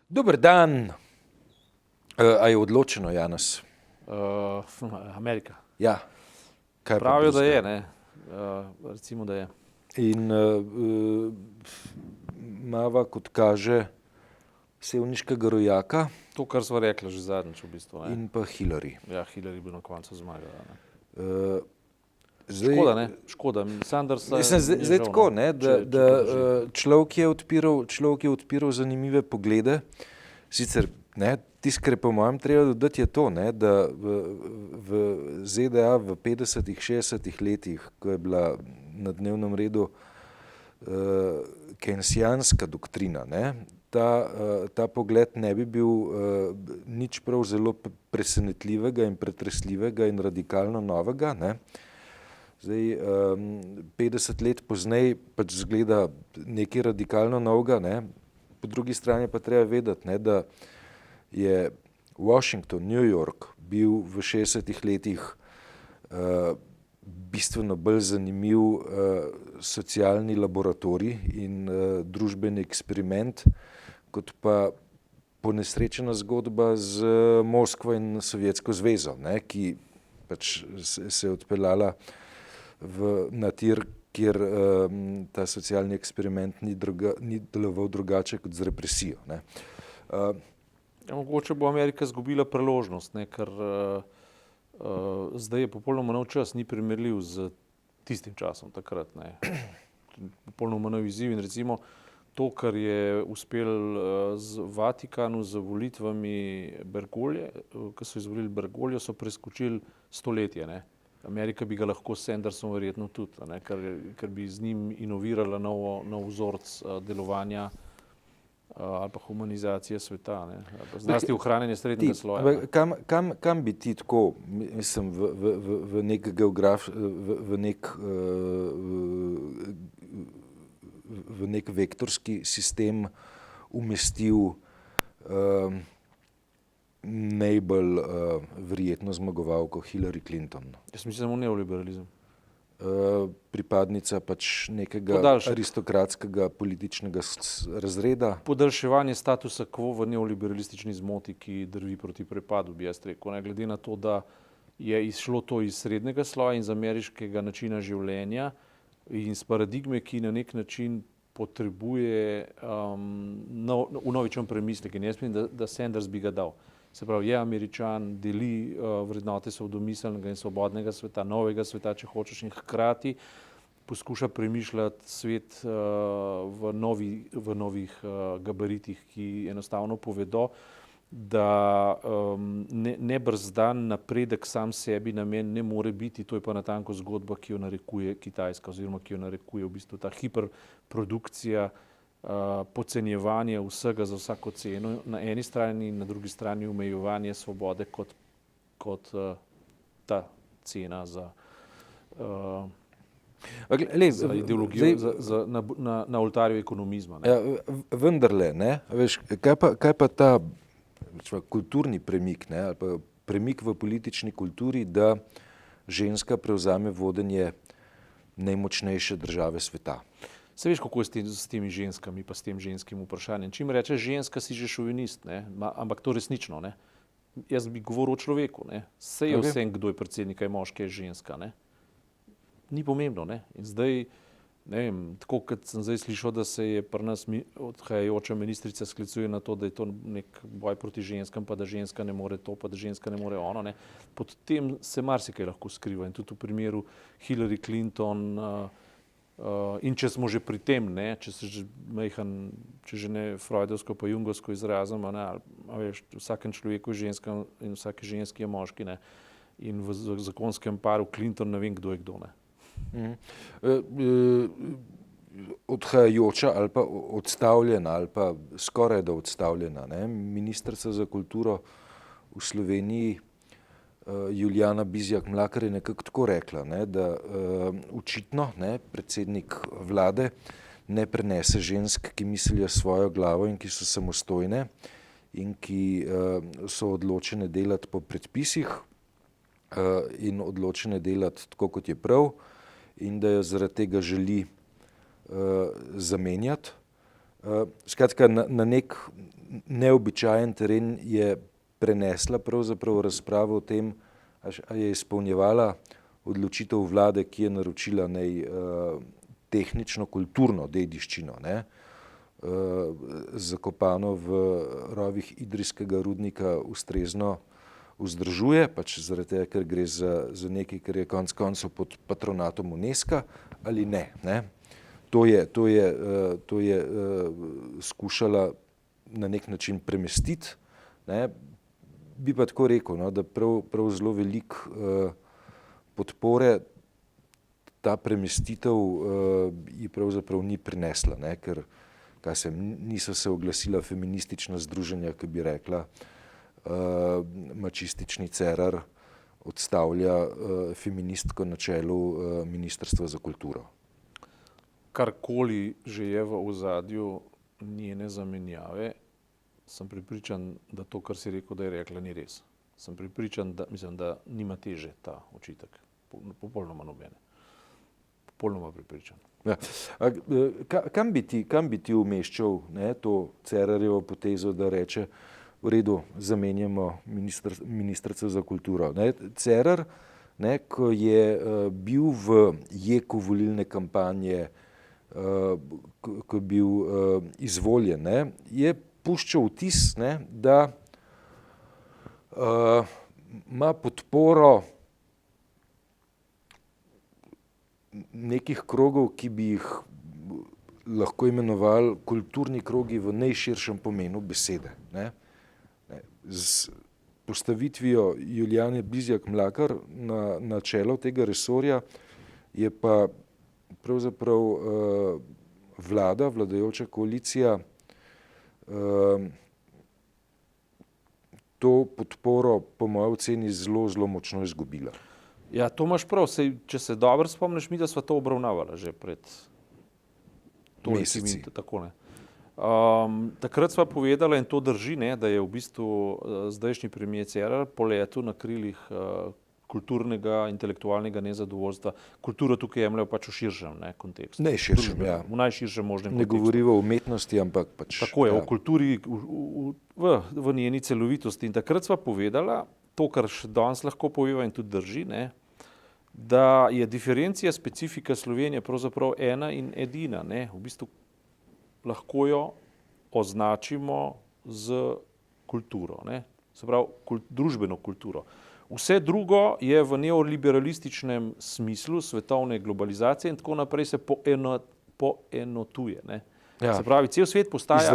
Dober dan. A je odločeno, Janez? Amerika. Ja. Kaj pa Pravijo, da drugega? je, ne. Recimo, da je. In mava, kot kaže, sevniškega rojaka To, kar sva rekla že zadnjič v bistvu, ne. in pa Hillary. Ja, Hillary bi na koncu zmagala, ne. Zdaj, Škoda, ne. Škoda. Sanders Mislim, zdaj tako, ne, da človek je odpiral zanimive poglede. Sicer, ne, tisto, kar je po mojem treba dodati, je to, ne, da v ZDA v 50-ih, 60-ih letih, ko je bila na dnevnem redu keynesijanska doktrina, ne, ta pogled ne bi bil nič prav zelo presenetljivega in pretresljivega in radikalno novega, ne. Zdaj, 50 let pozneje pač zgleda nekaj radikalno novega, ne. Po drugi strani pa treba vedeti, ne, da je Washington, New York bil v 60-ih letih bistveno bolj zanimiv socialni laboratorij in družbeni eksperiment, kot pa ponesrečena zgodba z Moskvo in Sovjetsko zvezo, ne, ki pač se je odpeljala na tir, kjer ta socialni eksperiment ni deloval drugače kot z represijo, ne. Mogoče bo Amerika izgubila priložnost, ne, ker zdaj je popolnoma nov čas, ni primerljiv s tistim časom takrat, ne. Popolnoma nov izziv in recimo to, kar je uspelo z Vatikanu z volitvami Bergoglje, ko so izvolili Bergogljo, so preskočili stoletje, ne. Amerika bi ga lahko s Sandersom verjetno tudi, ne, ker bi z njim inovirala nov vzorec delovanja ali pa humanizacije sveta, ne. Zlasti ohranjanje srednjega sloja. Kam bi ti tako, mislim, v nek v nek vektorski sistem umestil najbolj verjetno zmagovalko Hillary Clinton? Jaz mislim samo neoliberalizem. Pripadnica pač nekega aristokratskega političnega razreda. Podaljševanje statusa quo v neoliberalistični zmoti, ki drvi proti prepadu, bi jaz rekel, ne, glede na to, da je izšlo to iz srednjega sloja in iz ameriškega načina življenja in iz paradigme, ki na nek način potrebuje vnovičen premislek. In jaz mislim, da Sanders bi ga dal. Se pravi, je Američan, deli vrednote svobodnomiselnega in svobodnega sveta, novega sveta, če hočeš, in hkrati poskuša premišljati svet v novih gabaritih, ki enostavno povedo, da nebrzdan napredek sam sebi namen ne more biti, to je pa natanko zgodba, ki jo narekuje Kitajska oziroma ki jo narekuje v bistvu ta hiperprodukcija, podcenjevanje vsega za vsako ceno na eni strani in na drugi strani omejevanje svobode kot ta cena za ideologijo, na oltarju ekonomizma. Ne. Ja, vendarle, ne, veš, kaj pa ta kulturni premik, ne, ali pa premik v politični kulturi, da ženska prevzame vodenje najmočnejše države sveta. Se veš, kako je s temi ženskami pa s tem ženskim vprašanjem. Čim rečeš ženska, si že šovinist, ne, ampak to resnično, ne. Jaz bi govoril o človeku, ne. Saj je vsem, kdo je predsednik, je moški, je ženska, ne. Ni pomembno, ne. In zdaj, ne vem, tako kot sem zdaj slišal, da se je pri nas odhajajoča ministrica sklicuje na to, da je to nek boj proti ženskam, pa da ženska ne more to, pa da ženska ne more ono, ne. Pod tem se marsikaj lahko skriva in tudi v primeru Hillary Clinton in če smo že pri tem, ne, če že ne freudovsko pa jungovsko izrazimo, ne, a veš, v vsakem človeku je ženska in vsaki ženski je moški, ne, in v zakonskem paru Clinton ne vem, kdo je kdo, ne. Odhajajoča ali pa odstavljena ali pa skoraj da odstavljena, ne, ministrica za kulturo v Sloveniji Julijana Bizjak-Mlakar je nekako tako rekla, ne, da očitno, ne, predsednik vlade ne prenese žensk, ki mislijo svojo glavo in ki so samostojne in ki so odločene delati po predpisih in odločene delati tako, kot je prav, in da jo zaradi tega želi zamenjati. Skratka, na nek neobičajen teren je prenesla pravzaprav razpravo o tem, a je izpolnjevala odločitev vlade, ki je naročila tehnično-kulturno dediščino, ne, zakopano v rovih idrijskega rudnika ustrezno vzdržuje, pač zaradi tega, ker gre za nekaj, kar je konec koncev pod patronatom UNESCO ali ne, ne. To je skušala na nek način premestiti, ne. Bi pa tako rekel, no, da prav zelo veliko podpore ta premestitev ji pravzaprav ni prinesla, ne, ker niso se oglasila feministična združenja, ki bi rekla, mačistični Cerar odstavlja feministko na čelu Ministrstva za kulturo. Karkoli že je v ozadju njene zamenjave, sem prepričan, da to, kar si rekel, da je rekla, ni res. Sem prepričan, da nima teže ta očitek. Popolnoma nobene. Popolnoma prepričan. Ja. Kam bi ti umeščal, ne, to Cerarjevo potezo, da reče, v redu, zamenjamo ministrico za kulturo. Ne, Cerar, ne, ko je bil v jeku volilne kampanje, ko je bil izvoljen, ne, je puščal vtis, ne, da ima podporo nekih krogov, ki bi jih lahko imenovali kulturni krogi v najširšem pomenu besede. Ne. Z postavitvijo Julijane Bizjak Mlakar na čelo tega resorja je pa pravzaprav vladajoča koalicija to podporo po moji oceni zelo močno izgubila. Ja, to imaš prav. Če se dobro spomniš, mi da sva to obravnavala že pred meseci. Tako, ne. Takrat sva povedala, in to drži, ne, da je v bistvu zdajšnji premier Cerar po letu na krilih kulturnega, intelektualnega nezadovoljstva. Kulturo tukaj jemljajo pač v širšem kontekstu. Najširšem, ja. V najširšem možnem kontekstu. Ne govoriva o umetnosti, ampak pač. Tako je, ja. o kulturi v njeni celovitosti. In takrat sva povedala, to, kar še danes lahko poveva in tudi drži, ne, da je diferencija specifika Slovenije pravzaprav ena in edina. Ne. V bistvu lahko jo označimo z kulturo, ne. Se pravi, družbeno kulturo. Vse drugo je v neoliberalističnem smislu svetovne globalizacije in tako naprej se poenotuje. Ne. Ja. Se pravi, cel svet postaja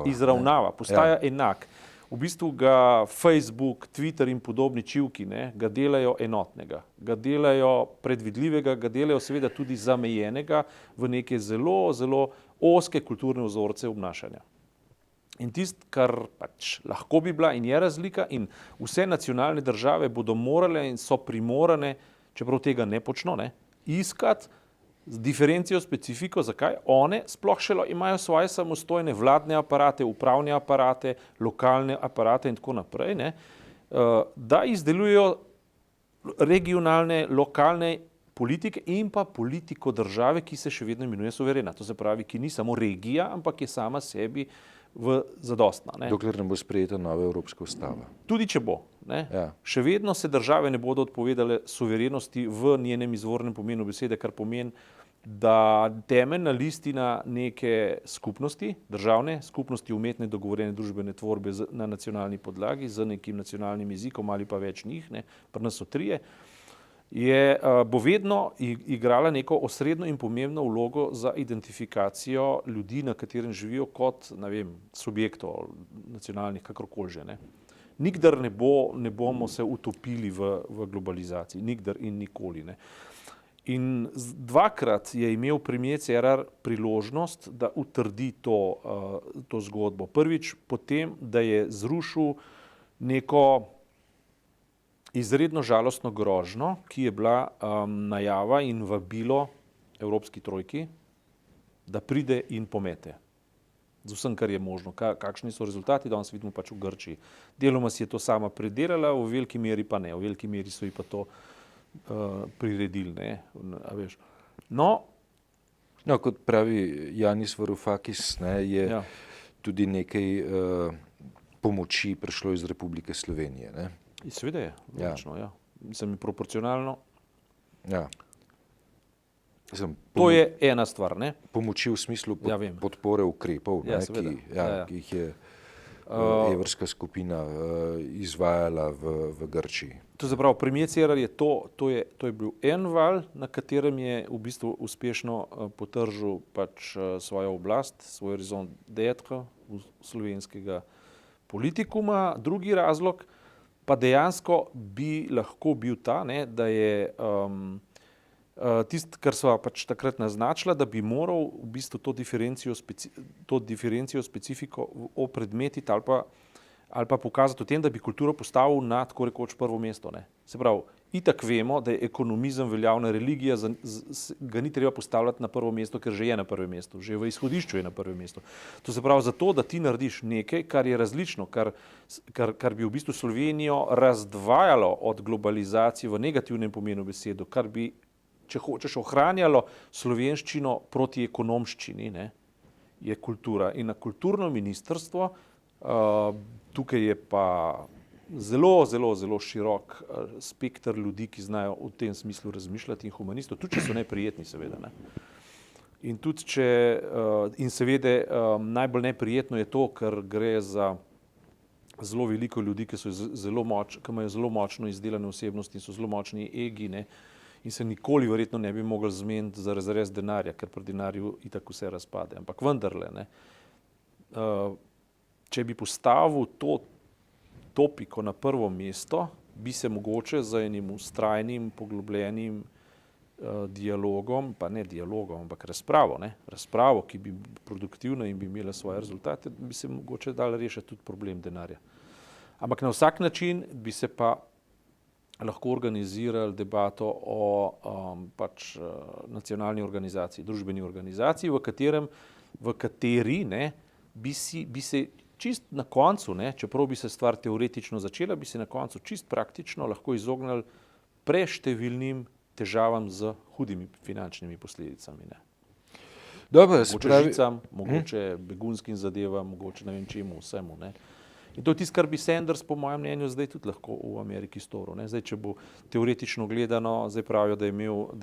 izravnava, postaja enak. V bistvu ga Facebook, Twitter in podobni čivki, ne, ga delajo enotnega, ga delajo predvidljivega, ga delajo seveda tudi zamejenega v neke zelo ozke kulturne vzorce obnašanja. In tisto, kar pač lahko bi bila in je razlika, in vse nacionalne države bodo morale in so primorane, čeprav tega ne počno, ne, iskati diferencijo, specifiko, zakaj one sploh še imajo svoje samostojne vladne aparate, upravne aparate, lokalne aparate in tako naprej, ne, da izdelujejo regionalne, lokalne politike in pa politiko države, ki se še vedno imenuje suverena. To se pravi, ki ni samo regija, ampak je sama sebi zadostna. Ne. Dokler ne bo sprejeta nova evropska ustava. Tudi če bo. Ne. Ja. Še vedno se države ne bodo odpovedale suverenosti v njenem izvornem pomenu besede, kar pomeni, da temeljna listina neke skupnosti, državne skupnosti, umetne dogovorjene družbene tvorbe na nacionalni podlagi z nekim nacionalnim jezikom ali pa več njih, ne, pri nas so trije, bo vedno igrala neko osrednjo in pomembno vlogo za identifikacijo ljudi, na katerem živijo kot, ne vem, subjektov nacionalnih, kakorkoli že. Ne. Nikdar ne bomo se utopili v globalizaciji, nikdar in nikoli. Ne. In dvakrat je imel premier Cerar priložnost, da utrdi to zgodbo. Prvič potem, da je zrušil neko izredno žalostno grožnjo, ki je bila najava in vabilo Evropski trojki, da pride in pomete. Z vsem, kar je možno. Kakšni so rezultati, danes vidimo pač v Grčiji. Deloma si je to sama predelala, v veliki meri pa ne. V veliki meri so ji pa to priredili. Ne? A veš. No, No, kot pravi Janis Varoufakis, ne, je Ja. tudi nekaj pomoči prišlo iz Republike Slovenije. Ne. Seveda je, logično, ja. Mislim, proporcionalno. Ja. To je ena stvar, ne? Pomoči v smislu Ja, vem. podpore ukrepov, Ja, ne, seveda. ki jih je evrska skupina izvajala v Grčiji. To se pravi, premier Cerar je to je bil en val, na katerem je v bistvu uspešno potržil pač svojo oblast, svoj horizont d'être slovenskega politikuma. Drugi razlog pa dejansko bi lahko bil ta, ne, da je tisto, kar sva pač takrat naznačila, da bi moral v bistvu to diferencijo specifiko opredmetiti ali pa pokazati v tem, da bi kulturo postavil na tako rekoč prvo mesto. Ne. Se pravi, itak vemo, da je ekonomizem veljavna religija, ga ni treba postavljati na prvo mesto, ker že je na prvem mestu, že v izhodišču je na prvem mestu. To se pravi, zato, da ti narediš nekaj, kar je različno, kar bi v bistvu Slovenijo razdvajalo od globalizacije v negativnem pomenu besedo, kar bi, če hočeš, ohranjalo slovenščino proti ekonomščini, ne, je kultura. In na kulturno ministrstvo, tukaj je pa zelo širok spekter ljudi, ki znajo v tem smislu razmišljati, in humanistov, tudi če so neprijetni, seveda. Ne. In seveda najbolj neprijetno je to, ker gre za zelo veliko ljudi, ki imajo zelo močno izdelane osebnosti in so zelo močni egi, ne, in se nikoli verjetno ne bi mogli zmeniti za razrez denarja, ker pri denarju itak vse razpade. Ampak vendarle, ne, če bi postavil to topiko na prvo mesto, bi se mogoče z enim vztrajnim, poglobljenim dialogom, pa ne dialogom, ampak razpravo, ki bi produktivna in bi imela svoje rezultate, bi se mogoče dalo rešiti tudi problem denarja. Ampak na vsak način bi se pa lahko organizirali debato o nacionalni organizaciji, družbeni organizaciji, v kateri ne, bi se čist na koncu, ne, čeprav bi se stvar teoretično začela, bi se na koncu čist praktično lahko izognili preštevilnim težavam z hudimi finančnimi posledicami. Ne. Dobro, mogoče žicam, mogoče begunskim zadevam, mogoče ne vem čemu, vsemu. Ne. In to je tisto, kar bi Sanders, po mojem mnenju, zdaj tudi lahko v Ameriki storil. Ne. Zdaj, če bo teoretično gledano, zdaj pravijo, da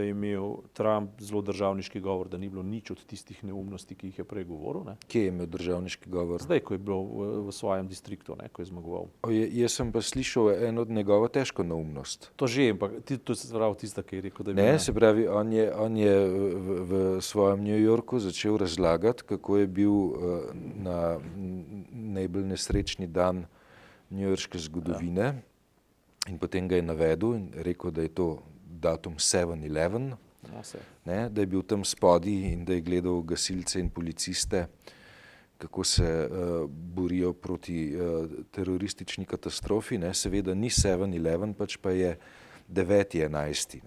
je imel Trump zelo državniški govor, da ni bilo nič od tistih neumnosti, ki jih je prej govoril. Ne. Kje je imel državniški govor? Zdaj, ko je bil v svojem distriktu, ne, ko je zmagoval. Jaz sem pa slišal eno od njegovo težko neumnost. To že, ampak to se pravi tista, ki je rekel, da je Ne, se pravi, on je v svojem New Yorku začel razlagati, kako je bil na najbolj nesrečni dan newyorške zgodovine in potem ga je navedel in rekel, da je to datum 7/11, ne, da je bil tam spodaj in da je gledal gasilce in policiste, kako se borijo proti teroristični katastrofi. Ne. Seveda ni 7/11, pač pa je 9/11.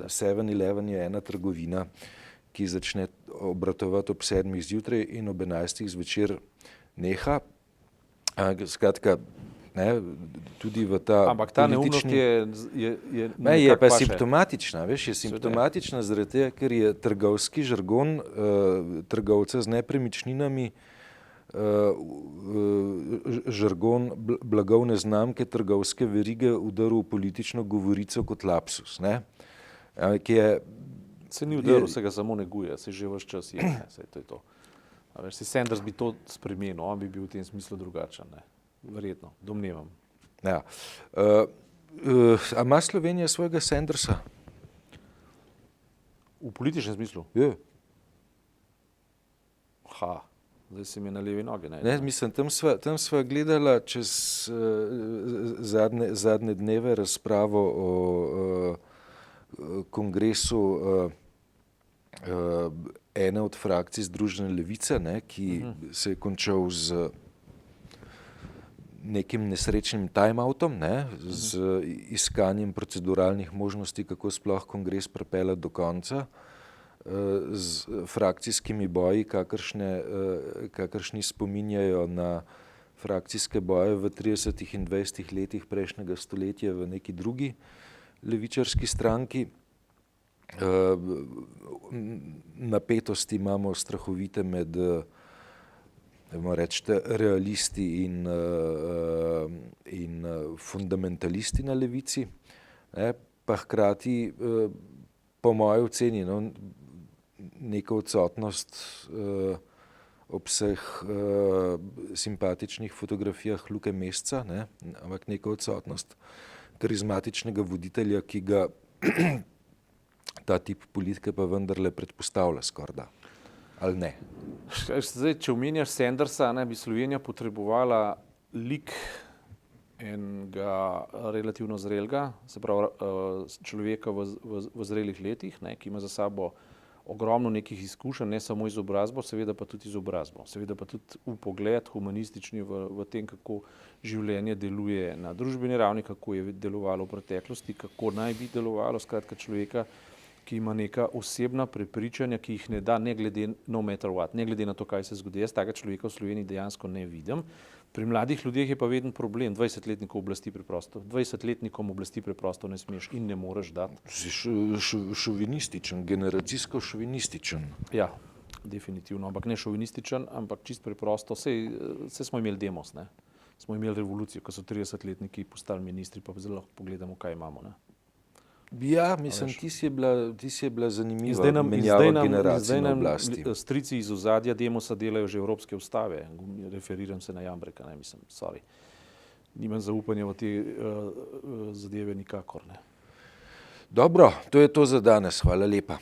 7/11 je ena trgovina, ki začne obratovati ob 7 zjutraj in ob 11 zvečer neha. Skratka, ne, tudi v ta ampak ta neumnost je je pa simptomatična, veš, je simptomatična zaradi tega, ker je trgovski žargon trgovca z nepremičninami, žargon blagovne znamke trgovske verige udaril v politično govorico kot lapsus, ne, ki je se ni udaril, se ga samo neguje, se že ves čas je, ne, saj to je to. A veš, Sanders bi to spremenil, on bi bil v tem smislu drugačen, ne. Verjetno, domnevam. Ja. A ima Slovenija svojega Sandersa? V političnem smislu? Je. Zdaj si mi na levi nogi. Ne, mislim, tam sva gledala čez zadnje dneve razpravo o kongresu ene od frakcij Združene levice, ne, ki se je končal z nekim nesrečnim time-outom, ne, z iskanjem proceduralnih možnosti, kako sploh kongres pripeljati do konca, z frakcijskimi boji, kakršni spominjajo na frakcijske boje v 30. in 20. letih prejšnjega stoletja v neki drugi levičarski stranki. napetosti imamo strahovite med rečete, realisti in fundamentalisti na levici, ne, pa hkrati po moji oceni neka odsotnost ob vseh simpatičnih fotografijah Luke Mesca, ne, ampak neka odsotnost karizmatičnega voditelja, ki ga ta tip politike pa vendarle predpostavlja skorda. Ali ne? Zdaj, če omenjaš Sandersa, bi Slovenija potrebovala lik enega relativno zrelega, se pravi človeka v zrelih letih, ki ima za sabo ogromno nekih izkušenj, ne samo izobrazbo, seveda pa tudi izobrazbo. Seveda pa tudi vpogled humanistični v tem, kako življenje deluje na družbeni ravni, kako je delovalo v preteklosti, kako naj bi delovalo, skratka človeka, ki ima neka osebna prepričanja, ki jih ne da ne glede no matter what, ne glede na to, kaj se zgodi. Jaz takega človeka v Sloveniji dejansko ne vidim. Pri mladih ljudeh je pa veden problem, 20-letnikov oblasti preprosto. 20-letnikom oblasti preprosto ne smeš in ne moreš dati. Si šovinističen, generacijsko šovinističen. Ja, definitivno, ampak ne šovinističen, ampak čist preprosto. Saj smo imeli demos, ne? Smo imeli revolucijo, ko so 30-letniki postali ministri, pa zelo lahko pogledamo, kaj imamo. Ne? Ja, mislim, ti si je bila zanimiva menjava generacij na oblasti. Strici iz ozadja demosa delajo že evropske ustave. Referiram se na Jambreka, ne, mislim, sorry. Nimam zaupanja v te zadeve nikakor, ne. Dobro, to je to za danes. Hvala lepa.